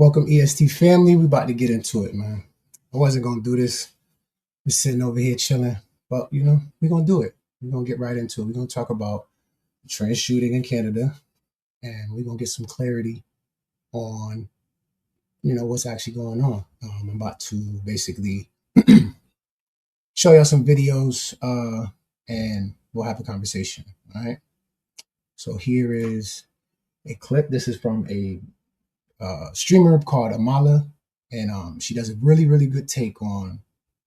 Welcome, EST family. We about to get into it, man. I wasn't gonna do this. Just sitting over here chilling, but we're gonna do it. We're gonna get right into it. We're gonna talk about the trans shooting in Canada, and we're gonna get some clarity on what's actually going on. I'm about to basically show y'all some videos, and we'll have a conversation. All right. So here is a clip. This is from a streamer called Amala, and she does a really, really good take on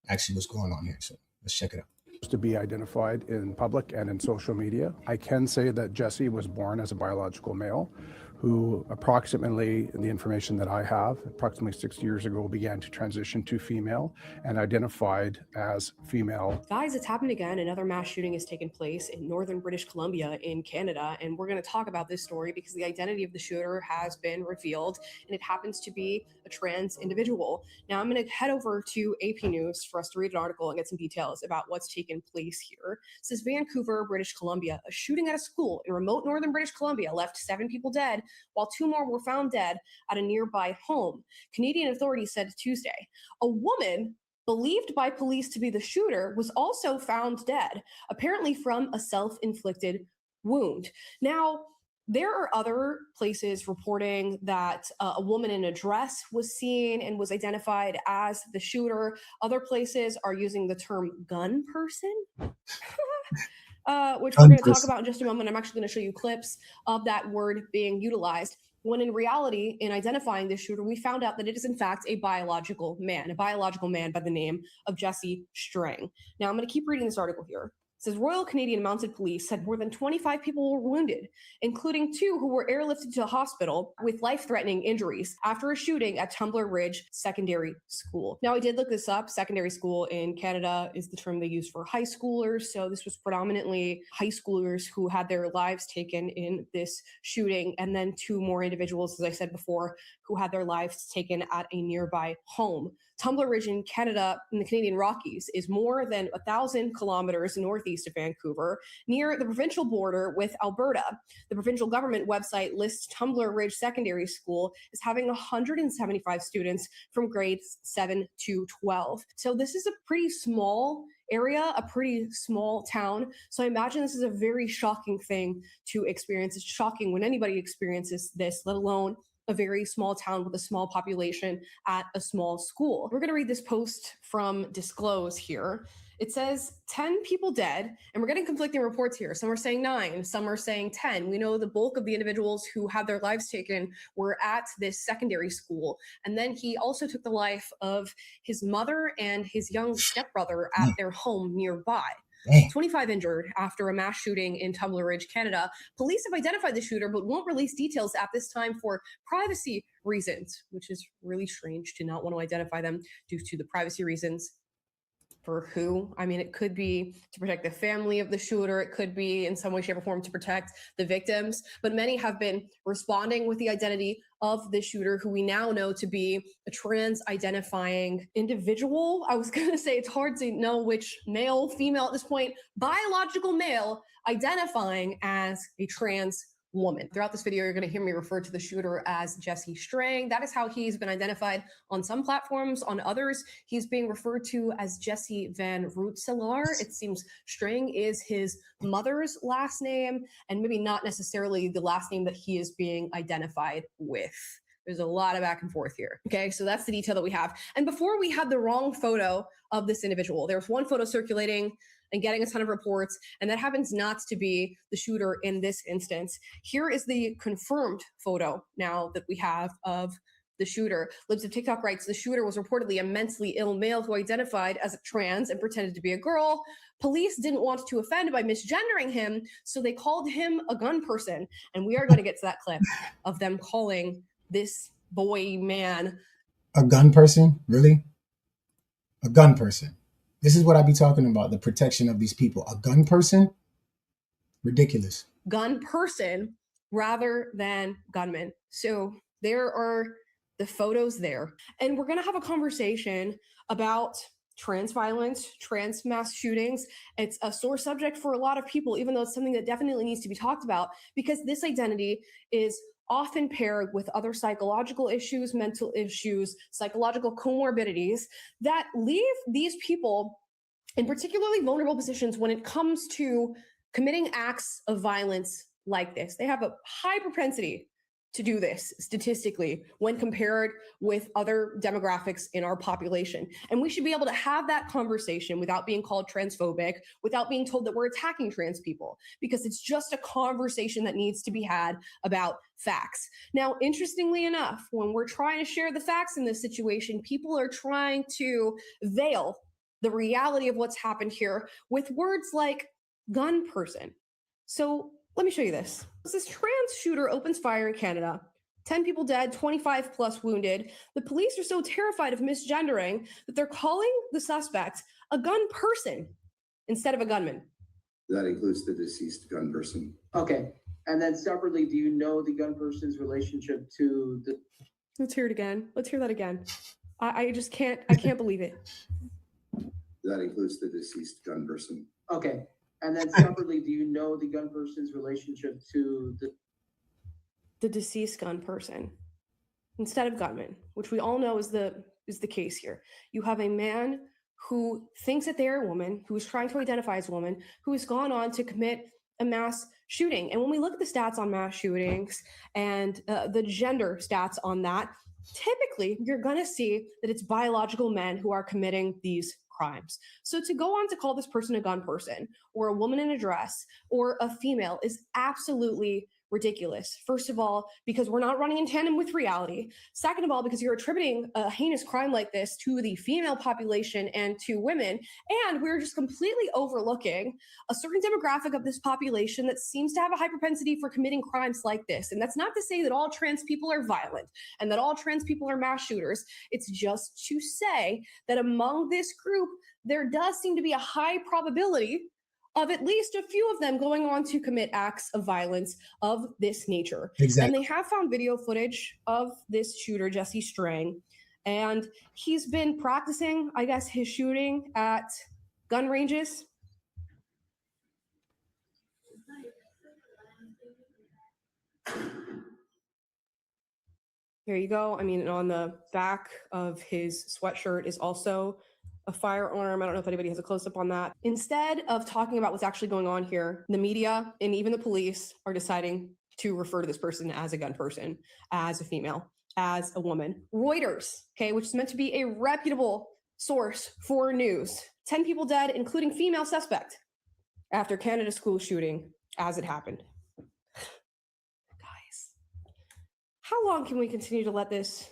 actually what's going on here. So let's check it out. To be identified in public and in social media. I can say that Jesse was born as a biological male who approximately, the information that I have, approximately 6 years ago began to transition to female and identified as female. Guys, it's happened again. Another mass shooting has taken place in northern British Columbia in Canada, and we're going to talk about this story because the identity of the shooter has been revealed, and it happens to be a trans individual. Now, I'm going to head over to AP News for us to read an article and get some details about what's taken place here. It says Vancouver, British Columbia, a shooting at a school in remote northern British Columbia left 7 people dead, while 2 more were found dead at a nearby home. Canadian authorities said Tuesday. A woman believed by police to be the shooter was also found dead, apparently from a self-inflicted wound. Now, there are other places reporting that a woman in a dress was seen and was identified as the shooter. Other places are using the term gun person. Which we're going to talk about in just a moment. I'm actually going to show you clips of that word being utilized, when in reality, in identifying this shooter, we found out that it is in fact a biological man by the name of Jesse Strang. Now, I'm going to keep reading this article here. It says Royal Canadian Mounted Police said more than 25 people were wounded, including 2 who were airlifted to a hospital with life-threatening injuries after a shooting at Tumbler Ridge Secondary School. Now, I did look this up. Secondary school in Canada is the term they use for high schoolers. So this was predominantly high schoolers who had their lives taken in this shooting, and then 2 more individuals, as I said before, who had their lives taken at a nearby home. Tumbler Ridge in Canada, in the Canadian Rockies, is more than 1,000 kilometers northeast of Vancouver, near the provincial border with Alberta. The provincial government website lists Tumbler Ridge Secondary School as having 175 students from grades 7 to 12. So this is a pretty small area, a pretty small town. So I imagine this is a very shocking thing to experience. It's shocking when anybody experiences this, let alone a very small town with a small population at a small school. We're going to read this post from Disclose here. It says 10 people dead, and we're getting conflicting reports here. Some are saying 9, some are saying 10. We know the bulk of the individuals who had their lives taken were at this secondary school. And then he also took the life of his mother and his young stepbrother at their home nearby. 25 injured after a mass shooting in Tumbler Ridge, Canada. Police have identified the shooter, but won't release details at this time for privacy reasons, which is really strange to not want to identify them due to the privacy reasons. For who? I mean, it could be to protect the family of the shooter. It could be in some way, shape, or form to protect the victims. But many have been responding with the identity of the shooter, who we now know to be a trans-identifying individual. I was going to say it's hard to know which male, female at this point, biological male identifying as a trans woman. Throughout this video, you're going to hear me refer to the shooter as Jesse Strang. That is how he's been identified on some platforms. On others, he's being referred to as Jesse Van Rootselaar. It seems Strang is his mother's last name, and maybe not necessarily the last name that he is being identified with. There's a lot of back and forth here. Okay, so that's the detail that we have. And before, we had the wrong photo of this individual. There was one photo circulating and getting a ton of reports, and that happens not to be the shooter in this instance. Here is the confirmed photo now that we have of the shooter. Libs of TikTok writes, the shooter was reportedly a mentally ill male who identified as a trans and pretended to be a girl. Police didn't want to offend by misgendering him, so they called him a gun person. And we are going to get to that clip of them calling this boy man a gun person. Really? A gun person. This is what I be talking about, the protection of these people. A gun person? Ridiculous. Gun person rather than gunman. So there are the photos there. And we're going to have a conversation about trans violence, trans mass shootings. It's a sore subject for a lot of people, even though it's something that definitely needs to be talked about, because this identity is often paired with other psychological issues, mental issues, psychological comorbidities that leave these people in particularly vulnerable positions when it comes to committing acts of violence like this. They have a high propensity to do this statistically when compared with other demographics in our population. And we should be able to have that conversation without being called transphobic, without being told that we're attacking trans people, because it's just a conversation that needs to be had about facts. Now, interestingly enough, when we're trying to share the facts in this situation, people are trying to veil the reality of what's happened here with words like gun person. So let me show you this. This trans shooter opens fire in Canada. 10 people dead, 25 plus wounded. The police are so terrified of misgendering that they're calling the suspect a gun person instead of a gunman. That includes the deceased gun person. Okay. And then separately, do you know the gun person's relationship to the... Let's hear it again. Let's hear that again. I just can't, I can't believe it. That includes the deceased gun person. Okay. And then separately, do you know the gun person's relationship to the deceased gun person instead of gunman, which we all know is the case here. You have a man who thinks that they're a woman, who is trying to identify as a woman, who has gone on to commit a mass shooting. And when we look at the stats on mass shootings and the gender stats on that, typically you're going to see that it's biological men who are committing these crimes. So to go on to call this person a gun person or a woman in a dress or a female is absolutely ridiculous. First of all, because we're not running in tandem with reality. Second of all, because you're attributing a heinous crime like this to the female population and to women. And we're just completely overlooking a certain demographic of this population that seems to have a high propensity for committing crimes like this. And that's not to say that all trans people are violent and that all trans people are mass shooters. It's just to say that among this group, there does seem to be a high probability of at least a few of them going on to commit acts of violence of this nature. Exactly. And they have found video footage of this shooter, Jesse Strang, and he's been practicing, I guess, his shooting at gun ranges. There you go. I mean, on the back of his sweatshirt is also a firearm. I don't know if anybody has a close-up on that. Instead of talking about what's actually going on here, the media and even the police are deciding to refer to this person as a gun person, as a female, as a woman. Reuters, okay, which is meant to be a reputable source for news. 10 people dead, including female suspect, after Canada school shooting as it happened. Guys, how long can we continue to let this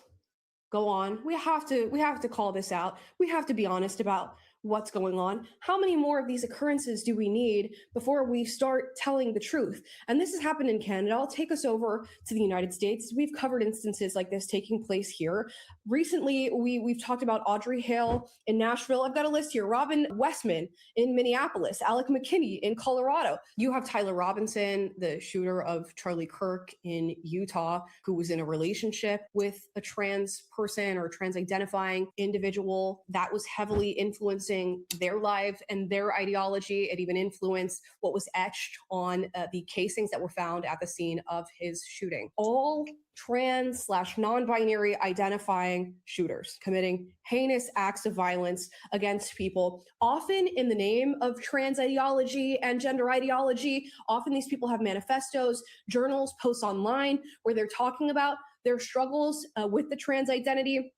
go on? We have to call this out. We have to be honest about what's going on. How many more of these occurrences do we need before we start telling the truth? And this has happened in Canada. I'll take us over to the United States. We've covered instances like this taking place here. Recently, we've talked about Audrey Hale in Nashville. I've got a list here. Robin Westman in Minneapolis, Alec McKinney in Colorado. You have Tyler Robinson, the shooter of Charlie Kirk in Utah, who was in a relationship with a trans person or trans identifying individual that was heavily influencing their life and their ideology. It even influenced what was etched on the casings that were found at the scene of his shooting. All trans/non-binary identifying shooters committing heinous acts of violence against people, often in the name of trans ideology and gender ideology. Often these people have manifestos, journals, posts online where they're talking about their struggles with the trans identity,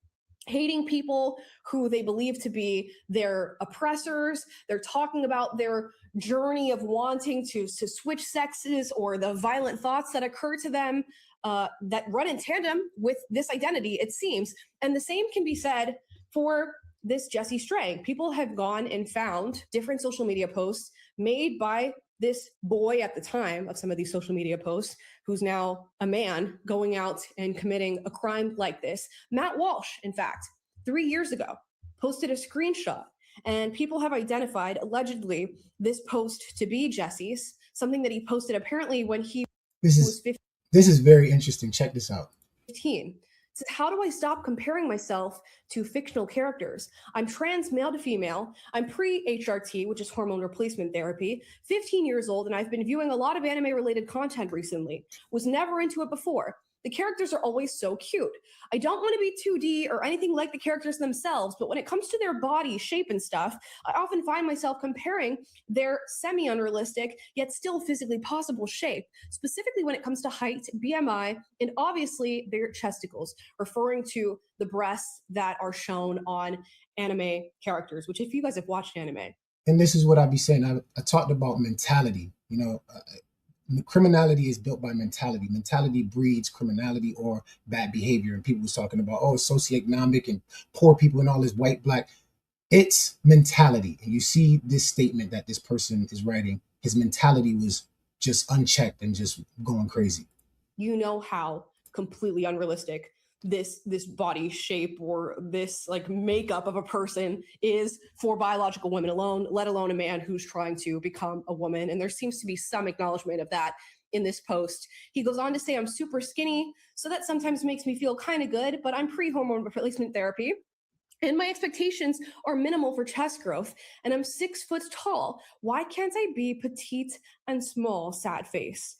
hating people who they believe to be their oppressors. They're talking about their journey of wanting to switch sexes or the violent thoughts that occur to them that run in tandem with this identity, it seems. And the same can be said for this Jesse Strang. People have gone and found different social media posts made by this boy at the time of some of these social media posts, who's now a man going out and committing a crime like this. Matt Walsh, in fact, 3 years ago, posted a screenshot, and people have identified allegedly this post to be Jesse's, something that he posted apparently when he was 15. This is very interesting. Check this out. 15. It says, how do I stop comparing myself to fictional characters? I'm trans male to female. I'm pre-HRT, which is hormone replacement therapy, 15 years old, and I've been viewing a lot of anime-related content recently. Was never into it before. The characters are always so cute. I don't want to be 2D or anything like the characters themselves, but when it comes to their body shape and stuff, I often find myself comparing their semi-unrealistic yet still physically possible shape, specifically when it comes to height, BMI, and obviously their chesticles, referring to the breasts that are shown on anime characters, which if you guys have watched anime. And this is what I be saying. I talked about mentality. Criminality is built by mentality. Mentality breeds criminality or bad behavior. And people was talking about, oh, socioeconomic and poor people and all this white, black. It's mentality. And you see this statement that this person is writing. His mentality was just unchecked and just going crazy. You know how completely unrealistic this body shape or this like makeup of a person is for biological women alone, let alone a man who's trying to become a woman. And there seems to be some acknowledgement of that in this post. He goes on to say, I'm super skinny, so that sometimes makes me feel kind of good, but I'm pre-hormone replacement therapy. And my expectations are minimal for chest growth, and I'm 6 foot tall. Why can't I be petite and small? Sad face.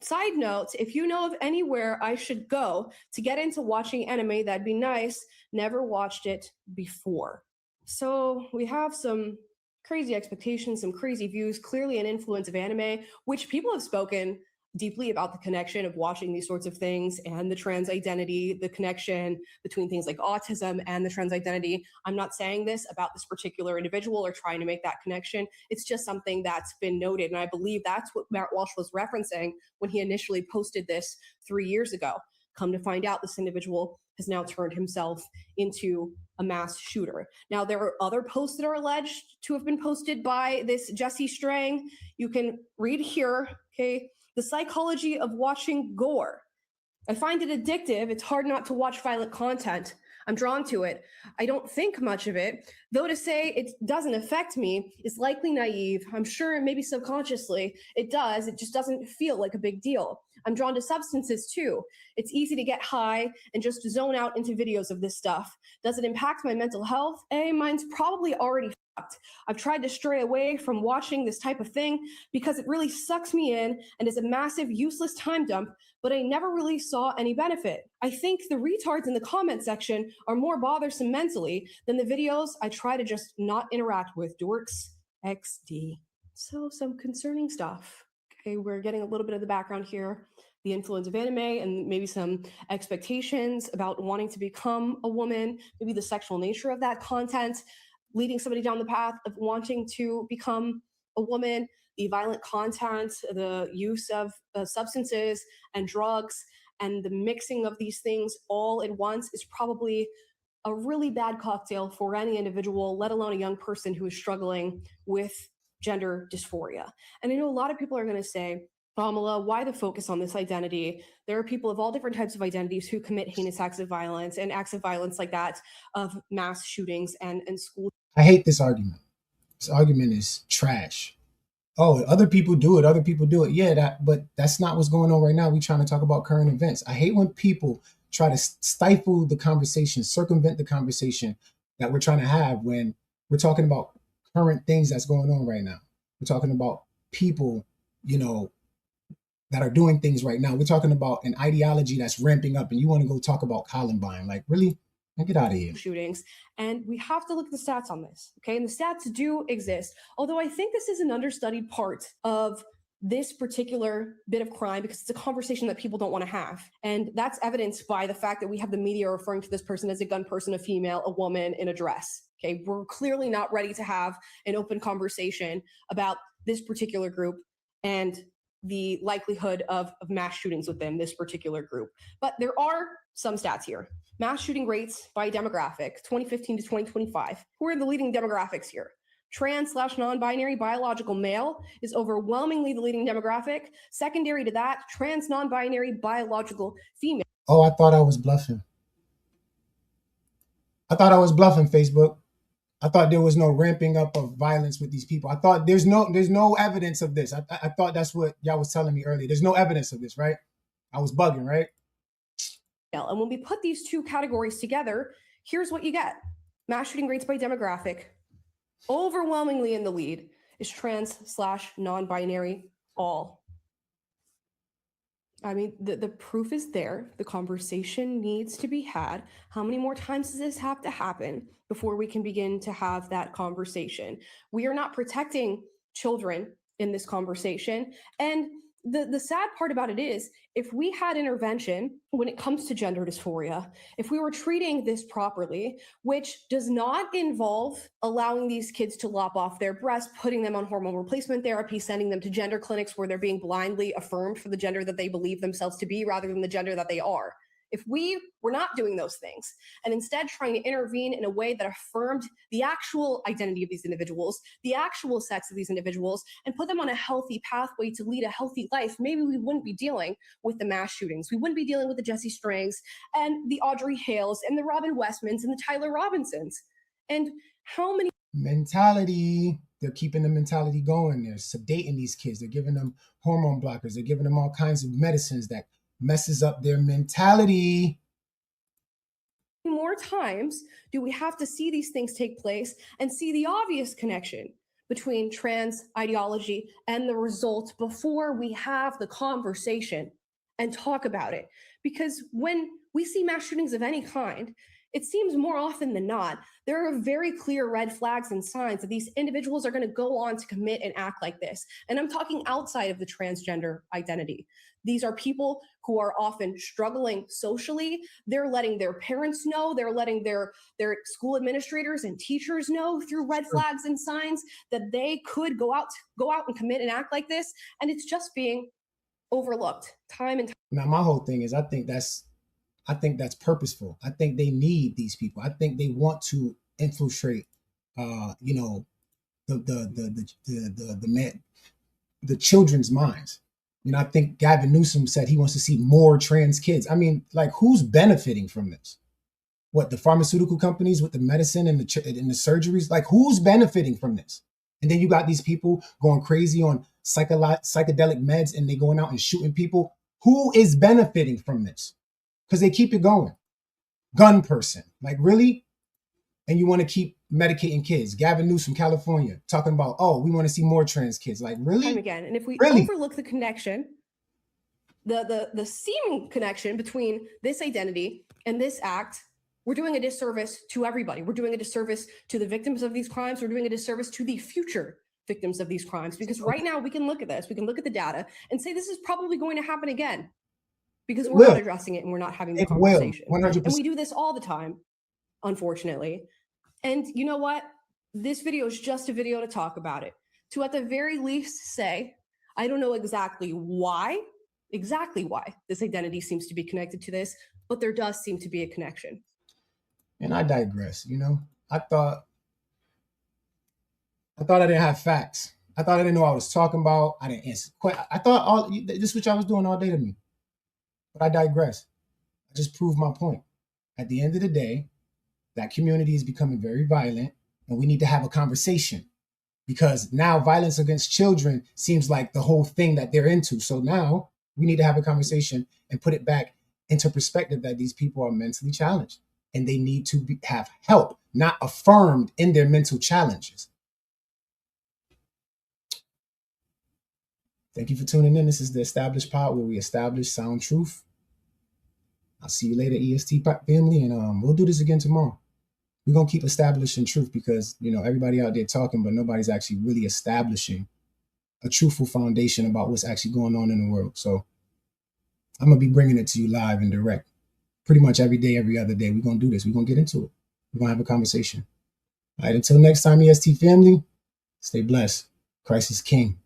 Side note, if you know of anywhere I should go to get into watching anime, that'd be nice. Never watched it before. So we have some crazy expectations, some crazy views, clearly an influence of anime, which people have spoken deeply about the connection of watching these sorts of things and the trans identity, the connection between things like autism and the trans identity. I'm not saying this about this particular individual or trying to make that connection. It's just something that's been noted. And I believe that's what Matt Walsh was referencing when he initially posted this 3 years ago. Come to find out, this individual has now turned himself into a mass shooter. Now, there are other posts that are alleged to have been posted by this Jesse Strang. You can read here, okay? The psychology of watching gore. I find it addictive. It's hard not to watch violent content. I'm drawn to it. I don't think much of it, though to say it doesn't affect me is likely naive. I'm sure maybe subconsciously it does. It just doesn't feel like a big deal. I'm drawn to substances too. It's easy to get high and just zone out into videos of this stuff. Does it impact my mental health? Mine's probably already fucked. I've tried to stray away from watching this type of thing because it really sucks me in and is a massive useless time dump, but I never really saw any benefit. I think the retards in the comment section are more bothersome mentally than the videos I try to just not interact with. Dorks XD. So some concerning stuff. Okay, we're getting a little bit of the background here. The influence of anime and maybe some expectations about wanting to become a woman, maybe the sexual nature of that content, leading somebody down the path of wanting to become a woman, the violent content, the use of substances and drugs, and the mixing of these things all at once is probably a really bad cocktail for any individual, let alone a young person who is struggling with gender dysphoria. And I know a lot of people are going to say, Pamela, why the focus on this identity? There are people of all different types of identities who commit heinous acts of violence and acts of violence like that of mass shootings and school. I hate this argument. This argument is trash. Oh, other people do it. Other people do it. Yeah, but that's not what's going on right now. We're trying to talk about current events. I hate when people try to stifle the conversation, circumvent the conversation that we're trying to have when we're talking about current things that's going on right now. We're talking about people, that are doing things right now. We're talking about an ideology that's ramping up, and you want to go talk about Columbine. Like, really? Get out of here. Shootings. And we have to look at the stats on this, okay? And the stats do exist. Although I think this is an understudied part of this particular bit of crime because it's a conversation that people don't want to have. And that's evidenced by the fact that we have the media referring to this person as a gun person, a female, a woman in a dress. Okay, we're clearly not ready to have an open conversation about this particular group and the likelihood of mass shootings within this particular group. But there are some stats here. Mass shooting rates by demographic, 2015 to 2025. Who are the leading demographics here? Trans/non-binary biological male is overwhelmingly the leading demographic. Secondary to that, trans non-binary biological female. Oh, I thought I was bluffing. Facebook. I thought there was no ramping up of violence with these people. I thought there's no evidence of this. I thought that's what y'all was telling me earlier. There's no evidence of this, right? I was bugging, right? And when we put these two categories together, here's what you get. Mass shooting rates by demographic. Overwhelmingly in the lead is trans/non-binary all. I mean, the proof is there. The conversation needs to be had. How many more times does this have to happen before we can begin to have that conversation? We are not protecting children in this conversation. And the sad part about it is, if we had intervention when it comes to gender dysphoria, if we were treating this properly, which does not involve allowing these kids to lop off their breasts, putting them on hormone replacement therapy, sending them to gender clinics where they're being blindly affirmed for the gender that they believe themselves to be rather than the gender that they are. If we were not doing those things and instead trying to intervene in a way that affirmed the actual identity of these individuals, the actual sex of these individuals, and put them on a healthy pathway to lead a healthy life, maybe we wouldn't be dealing with the mass shootings. We wouldn't be dealing with the Jesse Strings and the Audrey Hales and the Robin Westmans and the Tyler Robinsons. And how many Mentality. They're keeping the mentality going. They're sedating these kids. They're giving them hormone blockers. They're giving them all kinds of medicines that messes up their mentality. more times do we have to see these things take place and see the obvious connection between trans ideology and the result before we have the conversation and talk about it? Because when we see mass shootings of any kind, it seems more often than not, there are very clear red flags and signs that these individuals are going to go on to commit and act like this. And I'm talking outside of the transgender identity. These are people who are often struggling socially. They're letting their parents know. They're letting their school administrators and teachers know through red flags and signs that they could go out and commit and act like this. And it's just being overlooked time and time. Now, my whole thing is, I think that's purposeful. I think they need these people. I think they want to infiltrate, the children's minds. I think Gavin Newsom said he wants to see more trans kids. I mean, like, who's benefiting from this? What, the pharmaceutical companies with the medicine and the surgeries? Like, who's benefiting from this? And then you got these people going crazy on psychedelic meds and they going out and shooting people. Who is benefiting from this? Because they keep it going. Gun person. Like, really? And you want to keep medicating kids. Gavin Newsom, California, talking about, oh, we want to see more trans kids. Like, really? Time again. And if we Really? overlook the connection, the seeming connection between this identity and this act, we're doing a disservice to everybody. We're doing a disservice to the victims of these crimes. We're doing a disservice to the future victims of these crimes. Because right now we can look at this, we can look at the data and say this is probably going to happen again. Because we're not addressing it and we're not having the conversation. 100%. And we do this all the time, unfortunately. And you know what? This video is just a video to talk about it. To at the very least say, I don't know exactly why this identity seems to be connected to this, but there does seem to be a connection. And I digress, I thought I didn't have facts. I thought I didn't know what I was talking about. I didn't answer. I thought this is what y'all was doing all day to me. But I digress. I just proved my point. At the end of the day, that community is becoming very violent, and we need to have a conversation, because now violence against children seems like the whole thing that they're into. So now we need to have a conversation and put it back into perspective that these people are mentally challenged and they need to have help, not affirmed in their mental challenges. Thank you for tuning in. This is the Established Pod, where we establish sound truth. I'll see you later, EST family, and we'll do this again tomorrow. We're going to keep establishing truth because, everybody out there talking, but nobody's actually really establishing a truthful foundation about what's actually going on in the world. So I'm going to be bringing it to you live and direct pretty much every day, every other day. We're going to do this. We're going to get into it. We're going to have a conversation. All right, until next time, EST family, stay blessed. Christ is King.